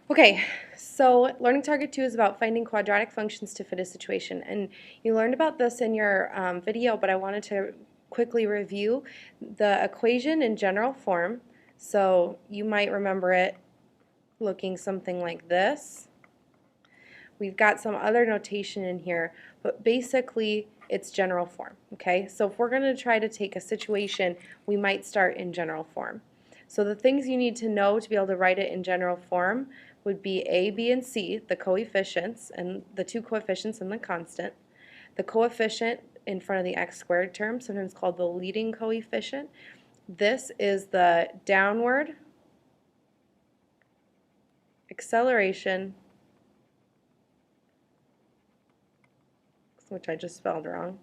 Okay, so learning target 2 is about finding quadratic functions to fit a situation. And you learned about this in your video, but I wanted to quickly review the equation in general form. So you might remember it looking something like this. We've got some other notation in here, but basically it's general form, okay? So if we're going to try to take a situation, we might start in general form. So the things you need to know to be able to write it in general form would be A, B, and C, the coefficients, and the two coefficients and the constant. The coefficient in front of the x squared term, sometimes called the leading coefficient. This is the downward acceleration, which I just spelled wrong,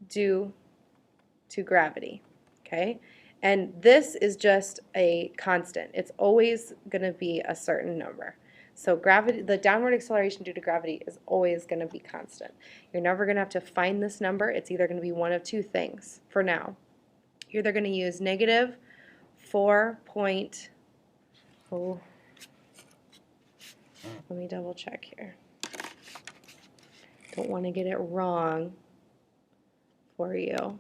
due to gravity, okay? And this is just a constant. It's always going to be a certain number. So gravity, the downward acceleration due to gravity is always going to be constant. You're never going to have to find this number. It's either going to be one of two things for now. You're either going to use negative 4 point, oh, let me double check here. Don't want to get it wrong for you.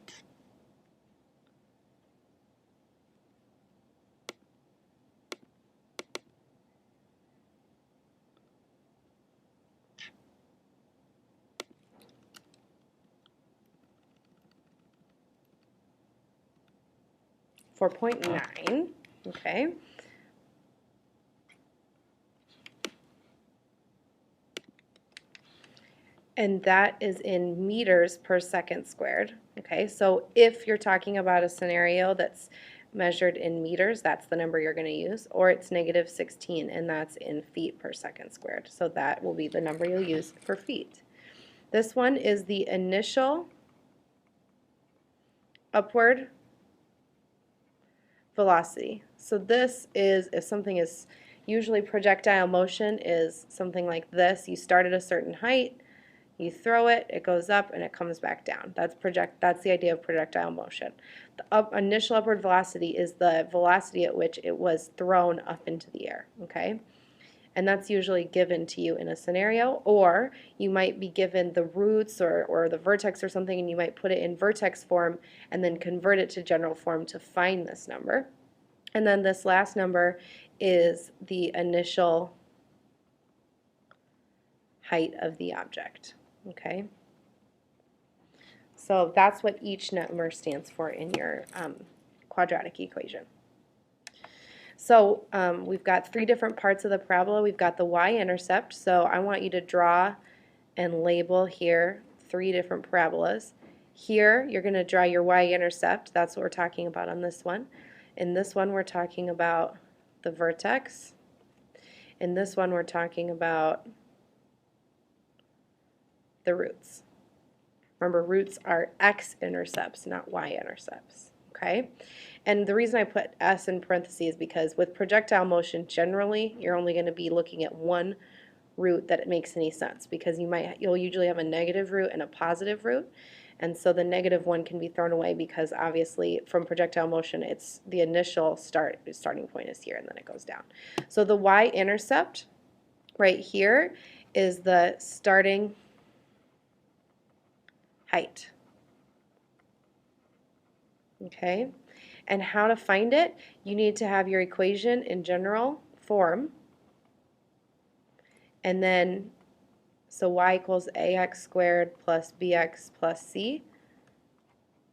.9, okay. And that is in meters per second squared, okay? So if you're talking about a scenario that's measured in meters, that's the number you're going to use, or it's negative 16, and that's in feet per second squared. So that will be the number you'll use for feet. This one is the initial upward velocity. So this is, if something is, usually projectile motion is something like this. You start at a certain height, you throw it, it goes up, and it comes back down. That's the idea of projectile motion. The initial upward velocity is the velocity at which it was thrown up into the air, okay? And that's usually given to you in a scenario, or you might be given the roots or the vertex or something, and you might put it in vertex form and then convert it to general form to find this number. And then this last number is the initial height of the object, okay? So that's what each number stands for in your quadratic equation. So we've got three different parts of the parabola. We've got the y-intercept, so I want you to draw and label here three different parabolas. Here you're going to draw your y-intercept. That's what we're talking about on this one. In this one we're talking about the vertex. In this one we're talking about the roots. Remember, roots are x-intercepts, not y-intercepts, okay? And the reason I put s in parentheses is because with projectile motion, generally, you're only going to be looking at one root that it makes any sense, because you'll usually have a negative root and a positive root, and so the negative one can be thrown away because obviously from projectile motion, it's the initial starting point is here and then it goes down. So the y-intercept right here is the starting height. Okay, and how to find it? You need to have your equation in general form, and then so y equals ax squared plus bx plus c.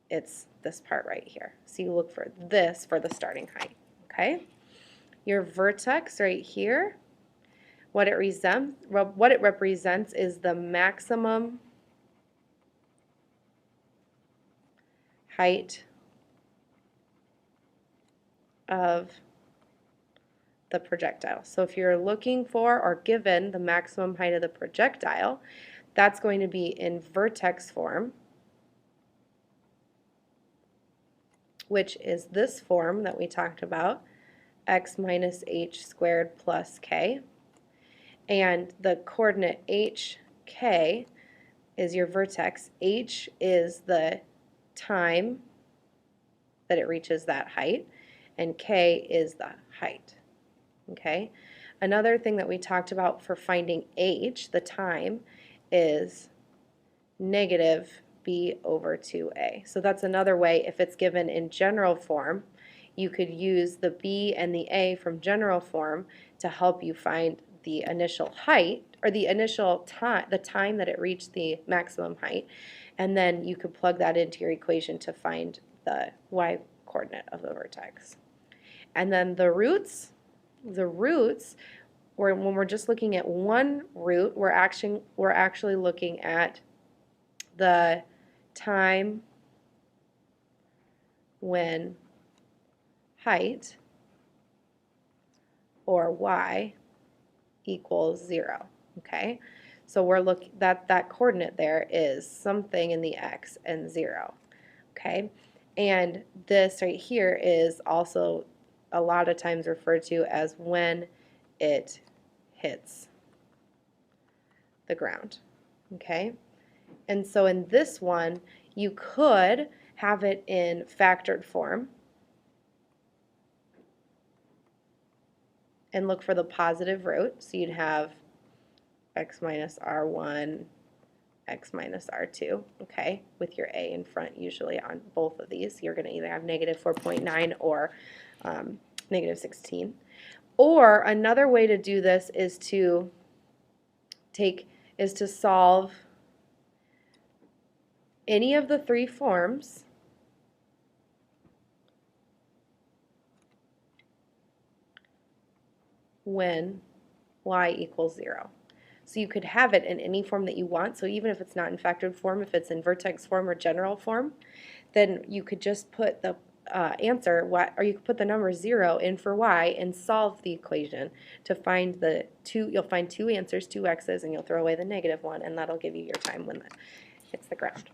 It's this part right here. So you look for this for the starting height. Okay, your vertex right here, what it represents is the maximum height of the projectile. So if you're looking for or given the maximum height of the projectile, that's going to be in vertex form, which is this form that we talked about, x minus h squared plus k. And the coordinate hk is your vertex. H is the time that it reaches that height, and k is the height. Okay, Another thing that we talked about for finding h, the time, is negative b over 2a. So that's another way, if it's given in general form, you could use the b and the a from general form to help you find the initial height, or the initial time, the time that it reached the maximum height, and then you could plug that into your equation to find the y coordinate of the vertex. And then the roots, when we're just looking at one root, we're actually looking at the time when height, or y, equals 0. Okay, so we're looking that coordinate there is something in the x and 0. Okay, and this right here is also a lot of times referred to as when it hits the ground. Okay, and so in this one you could have it in factored form and look for the positive root. So you'd have x minus r1, x minus r2, okay, with your a in front usually on both of these. You're going to either have negative 4.9 or negative 16. Or another way to do this is to solve any of the three forms when y equals 0. So you could have it in any form that you want. So even if it's not in factored form, if it's in vertex form or general form, then you could just put the answer, or you could put the number 0 in for y and solve the equation to find the two. You'll find two answers, two x's, and you'll throw away the negative one, and that'll give you your time when it hits the ground.